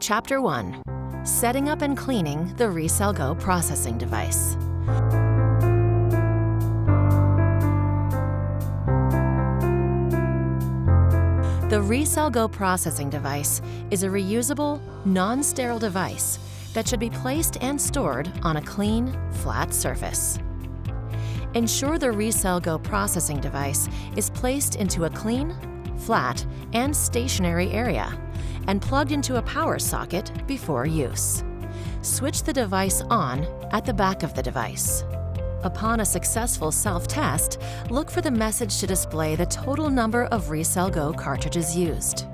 Chapter 1. Setting up and cleaning the RECELL GO processing device. The RECELL GO processing device is a reusable, non-sterile device that should be placed and stored on a clean, flat surface. Ensure the RECELL GO processing device is placed into a clean, flat, and stationary area and plugged into a power socket before use. Switch the device on at the back of the device. Upon a successful self-test, look for the message to display the total number of RECELL GO cartridges used.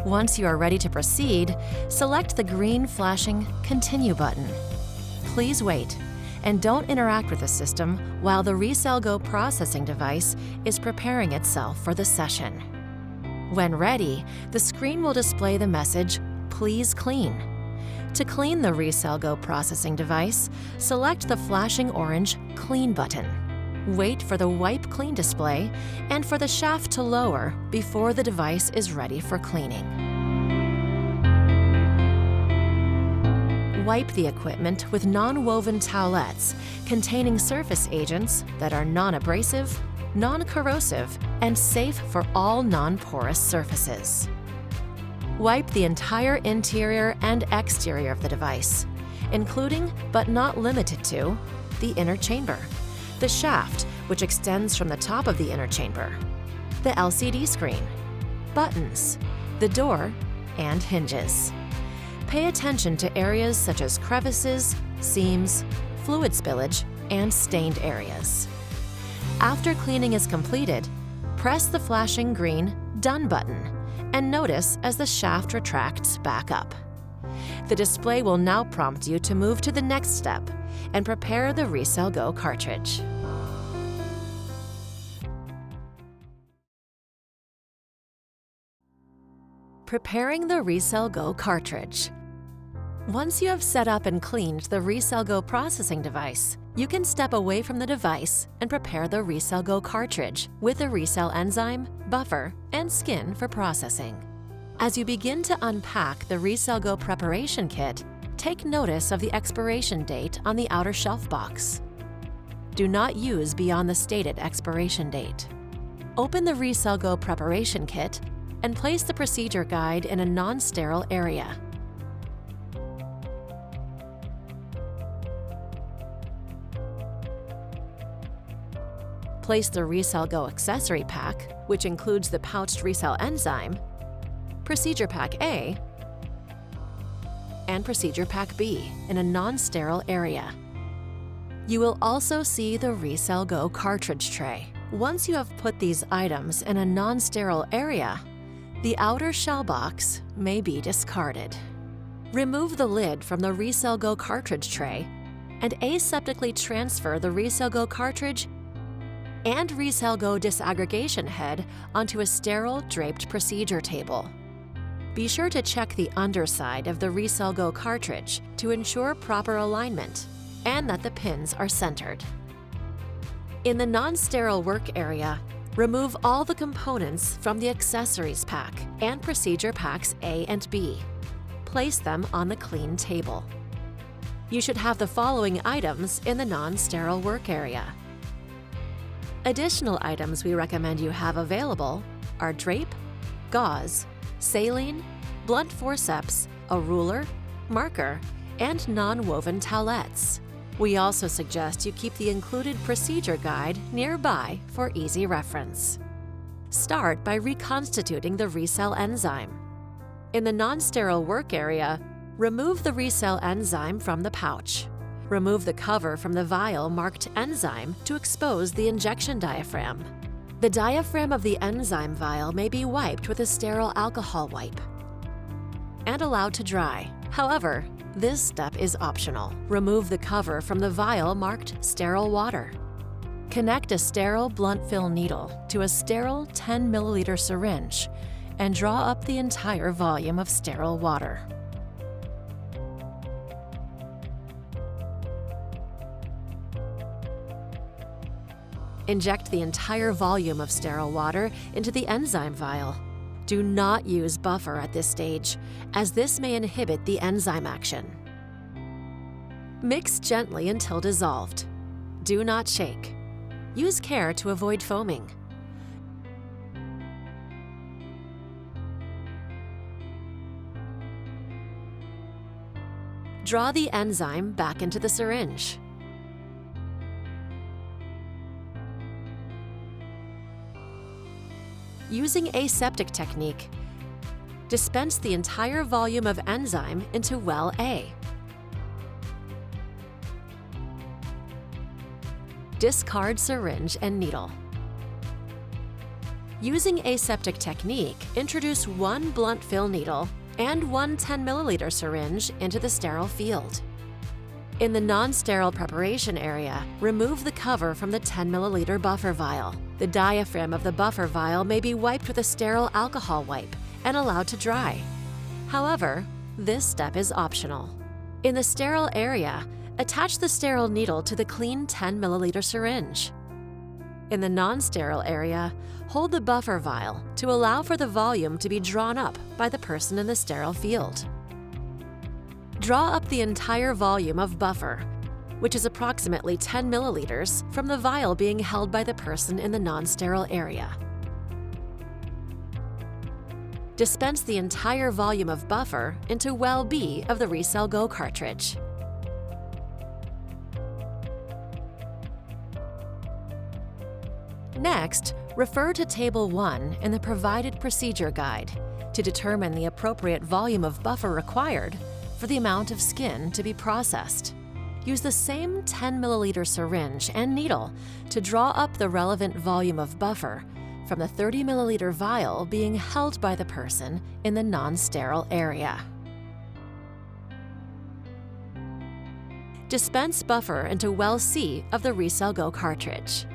Once you are ready to proceed, select the green flashing Continue button. Please wait and don't interact with the system while the RECELL GO processing device is preparing itself for the session. When ready, the screen will display the message, "Please clean." To clean the RECELL GO processing device, select the flashing orange Clean button. Wait for the Wipe Clean display and for the shaft to lower before the device is ready for cleaning. Wipe the equipment with non-woven towelettes containing surface agents that are non-abrasive, non-corrosive, and safe for all non-porous surfaces. Wipe the entire interior and exterior of the device, including but not limited to the inner chamber, the shaft which extends from the top of the inner chamber, the LCD screen, buttons, the door, and hinges. Pay attention to areas such as crevices, seams, fluid spillage, and stained areas. After cleaning is completed, press the flashing green Done button and notice as the shaft retracts back up. The display will now prompt you to move to the next step and prepare the RECELL GO cartridge. Preparing the RECELL GO cartridge. Once you have set up and cleaned the RECELL GO processing device, you can step away from the device and prepare the RECELL GO cartridge with the RECELL enzyme, buffer, and skin for processing. As you begin to unpack the RECELL GO preparation kit, take notice of the expiration date on the outer shelf box. Do not use beyond the stated expiration date. Open the RECELL GO preparation kit and place the procedure guide in a non-sterile area. Place the RECELL GO accessory pack, which includes the pouched RECELL enzyme, Procedure Pack A, and Procedure Pack B in a non-sterile area. You will also see the RECELL GO cartridge tray. Once you have put these items in a non-sterile area, the outer shell box may be discarded. Remove the lid from the RECELL GO cartridge tray and aseptically transfer the RECELL GO cartridge and RECELL GO disaggregation head onto a sterile draped procedure table. Be sure to check the underside of the RECELL GO cartridge to ensure proper alignment and that the pins are centered. In the non-sterile work area, remove all the components from the accessories pack and procedure packs A and B. Place them on the clean table. You should have the following items in the non-sterile work area. Additional items we recommend you have available are drape, gauze, saline, blunt forceps, a ruler, marker, and non-woven towelettes. We also suggest you keep the included procedure guide nearby for easy reference. Start by reconstituting the RECELL enzyme. In the non-sterile work area, remove the RECELL enzyme from the pouch. Remove the cover from the vial marked enzyme to expose the injection diaphragm. The diaphragm of the enzyme vial may be wiped with a sterile alcohol wipe and allowed to dry. However, this step is optional. Remove the cover from the vial marked sterile water. Connect a sterile blunt fill needle to a sterile 10 milliliter syringe and draw up the entire volume of sterile water. Inject the entire volume of sterile water into the enzyme vial. Do not use buffer at this stage, as this may inhibit the enzyme action. Mix gently until dissolved. Do not shake. Use care to avoid foaming. Draw the enzyme back into the syringe. Using aseptic technique, dispense the entire volume of enzyme into well A. Discard syringe and needle. Using aseptic technique, introduce one blunt fill needle and one 10 milliliter syringe into the sterile field. In the non-sterile preparation area, remove the cover from the 10 milliliter buffer vial. The diaphragm of the buffer vial may be wiped with a sterile alcohol wipe and allowed to dry. However, this step is optional. In the sterile area, attach the sterile needle to the clean 10 milliliter syringe. In the non-sterile area, hold the buffer vial to allow for the volume to be drawn up by the person in the sterile field. Draw up the entire volume of buffer, which is approximately 10 milliliters, from the vial being held by the person in the non-sterile area. Dispense the entire volume of buffer into well B of the RECELL GO cartridge. Next, refer to Table 1 in the provided procedure guide to determine the appropriate volume of buffer required for the amount of skin to be processed. Use the same 10 milliliter syringe and needle to draw up the relevant volume of buffer from the 30 milliliter vial being held by the person in the non-sterile area. Dispense buffer into well C of the RECELL GO cartridge.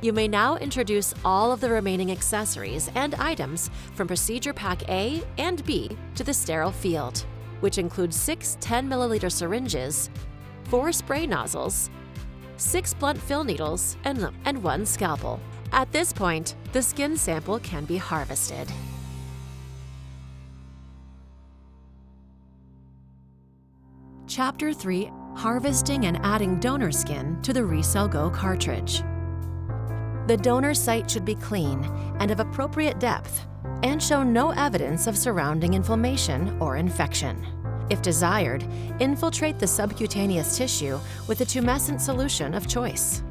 You may now introduce all of the remaining accessories and items from Procedure Pack A and B to the sterile field, which includes 6 10 milliliter syringes, 4 spray nozzles, 6 blunt fill needles, and 1 scalpel. At this point, the skin sample can be harvested. Chapter 3: Harvesting and adding donor skin to the RECELL GO cartridge. The donor site should be clean and of appropriate depth and show no evidence of surrounding inflammation or infection. If desired, infiltrate the subcutaneous tissue with a tumescent solution of choice.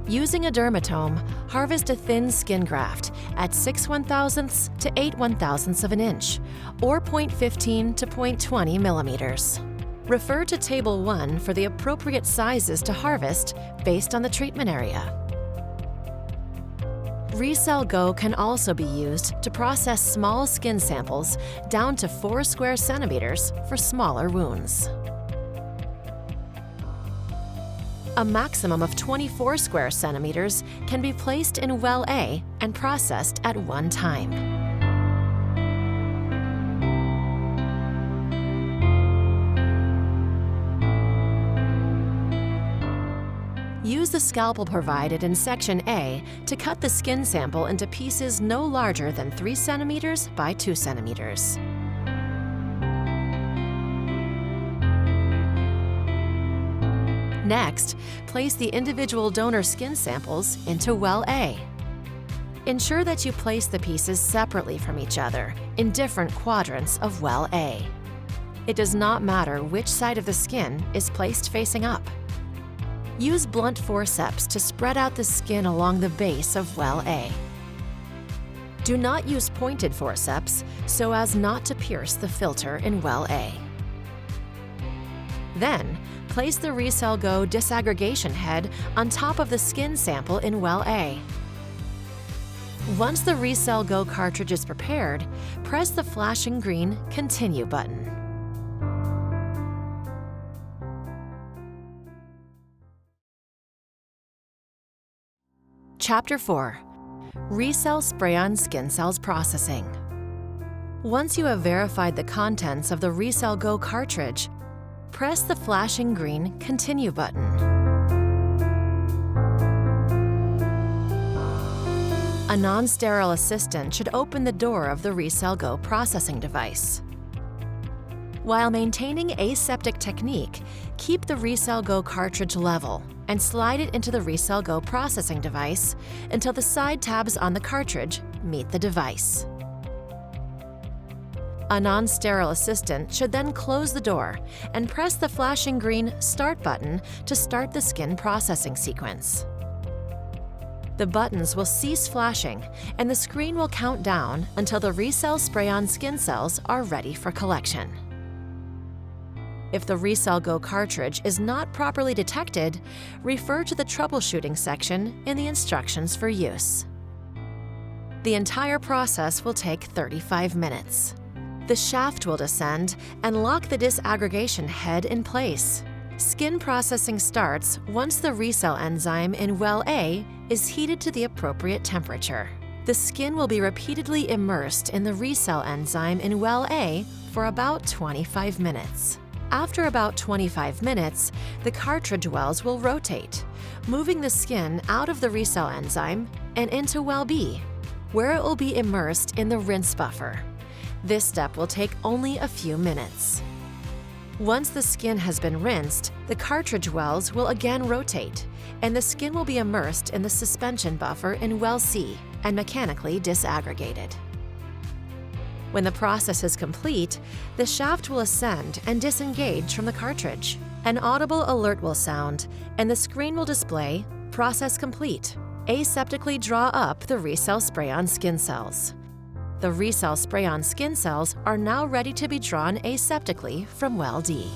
Using a dermatome, harvest a thin skin graft at 6/1000ths to 8/1000ths of an inch, or 0.15 to 0.20 millimeters. Refer to Table 1 for the appropriate sizes to harvest based on the treatment area. RECELL GO can also be used to process small skin samples down to 4 square centimeters for smaller wounds. A maximum of 24 square centimeters can be placed in well A and processed at one time. Use the scalpel provided in Section A to cut the skin sample into pieces no larger than 3 centimeters by 2 centimeters. Next, place the individual donor skin samples into well A. Ensure that you place the pieces separately from each other in different quadrants of well A. It does not matter which side of the skin is placed facing up. Use blunt forceps to spread out the skin along the base of well A. Do not use pointed forceps so as not to pierce the filter in well A. Then, place the RECELL GO disaggregation head on top of the skin sample in well A. Once the RECELL GO cartridge is prepared, press the flashing green Continue button. Chapter 4. RECELL Spray-On Skin Cells Processing. Once you have verified the contents of the RECELL GO cartridge, press the flashing green Continue button. A non-sterile assistant should open the door of the RECELL GO processing device. While maintaining aseptic technique, keep the RECELL GO cartridge level and slide it into the RECELL GO processing device until the side tabs on the cartridge meet the device. A non-sterile assistant should then close the door and press the flashing green Start button to start the skin processing sequence. The buttons will cease flashing and the screen will count down until the RECELL Spray-On skin cells are ready for collection. If the RECELL GO cartridge is not properly detected, refer to the troubleshooting section in the instructions for use. The entire process will take 35 minutes. The shaft will descend and lock the disaggregation head in place. Skin processing starts once the RECELL enzyme in well A is heated to the appropriate temperature. The skin will be repeatedly immersed in the RECELL enzyme in well A for about 25 minutes. After about 25 minutes, the cartridge wells will rotate, moving the skin out of the RECELL enzyme and into well B, where it will be immersed in the rinse buffer. This step will take only a few minutes. Once the skin has been rinsed, the cartridge wells will again rotate, and the skin will be immersed in the suspension buffer in well C and mechanically disaggregated. When the process is complete, the shaft will ascend and disengage from the cartridge. An audible alert will sound, and the screen will display Process Complete. Aseptically draw up the RECELL Spray-On skin cells. The RECELL Spray-On skin cells are now ready to be drawn aseptically from well D.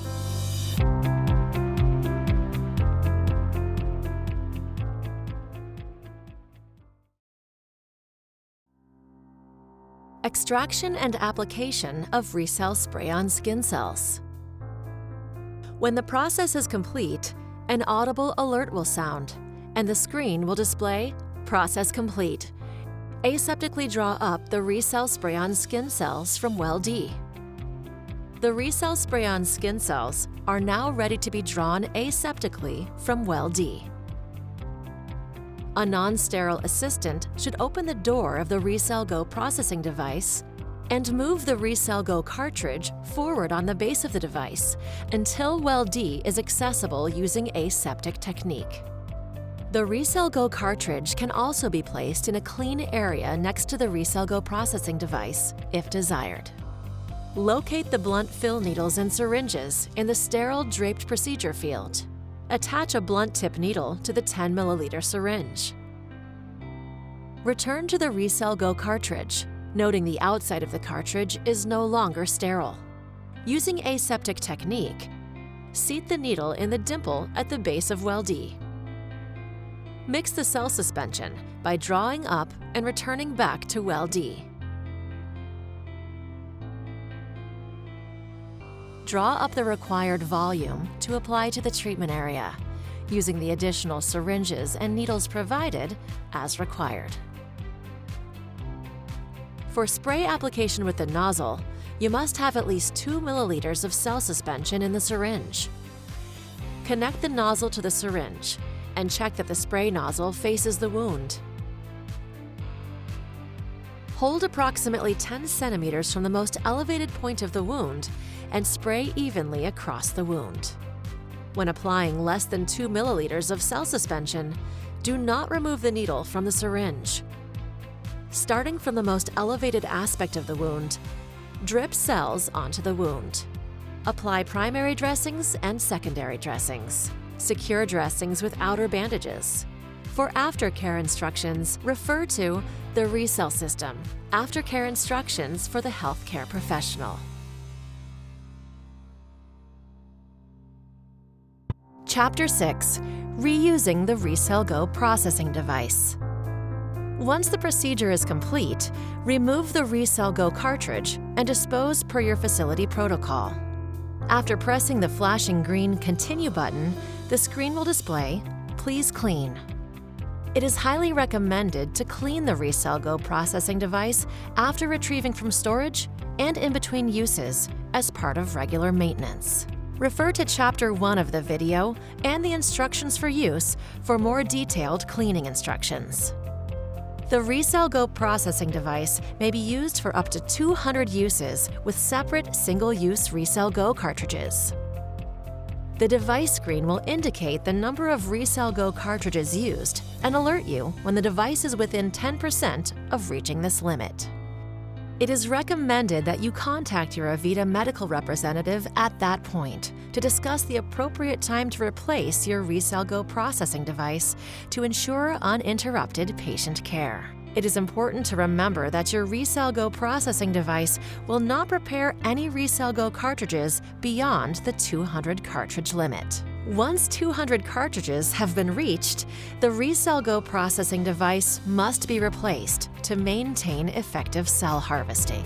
Extraction and application of RECELL Spray-On skin cells. When the process is complete, an audible alert will sound, and the screen will display Process Complete. Aseptically draw up the RECELL Spray-On skin cells from well D. The RECELL Spray-On skin cells are now ready to be drawn aseptically from well D. A non-sterile assistant should open the door of the RECELL GO processing device and move the RECELL GO cartridge forward on the base of the device until well D is accessible using aseptic technique. The RECELL GO cartridge can also be placed in a clean area next to the RECELL GO processing device if desired. Locate the blunt fill needles and syringes in the sterile draped procedure field. Attach a blunt tip needle to the 10 milliliter syringe. Return to the RECELL GO cartridge, noting the outside of the cartridge is no longer sterile. Using aseptic technique, seat the needle in the dimple at the base of well D. Mix the cell suspension by drawing up and returning back to well D. Draw up the required volume to apply to the treatment area, using the additional syringes and needles provided as required. For spray application with the nozzle, you must have at least 2 milliliters of cell suspension in the syringe. Connect the nozzle to the syringe and check that the spray nozzle faces the wound. Hold approximately 10 centimeters from the most elevated point of the wound and spray evenly across the wound. When applying less than 2 milliliters of cell suspension, do not remove the needle from the syringe. Starting from the most elevated aspect of the wound, drip cells onto the wound. Apply primary dressings and secondary dressings. secure dressings with outer bandages. For aftercare instructions, refer to the RECELL system, aftercare instructions for the healthcare professional. Chapter 6. Reusing the RECELL GO processing device. Once the procedure is complete, remove the RECELL GO cartridge and dispose per your facility protocol. After pressing the flashing green Continue button, the screen will display, "Please clean." It is highly recommended to clean the RECELL GO processing device after retrieving from storage and in between uses as part of regular maintenance. Refer to Chapter 1 of the video and the instructions for use for more detailed cleaning instructions. The RECELL GO processing device may be used for up to 200 uses with separate single-use RECELL GO cartridges. The device screen will indicate the number of RECELL GO cartridges used and alert you when the device is within 10% of reaching this limit. It is recommended that you contact your Avita medical representative at that point to discuss the appropriate time to replace your RECELL GO processing device to ensure uninterrupted patient care. It is important to remember that your RECELL GO processing device will not prepare any RECELL GO cartridges beyond the 200 cartridge limit. Once 200 cartridges have been reached, the RECELL GO processing device must be replaced to maintain effective cell harvesting.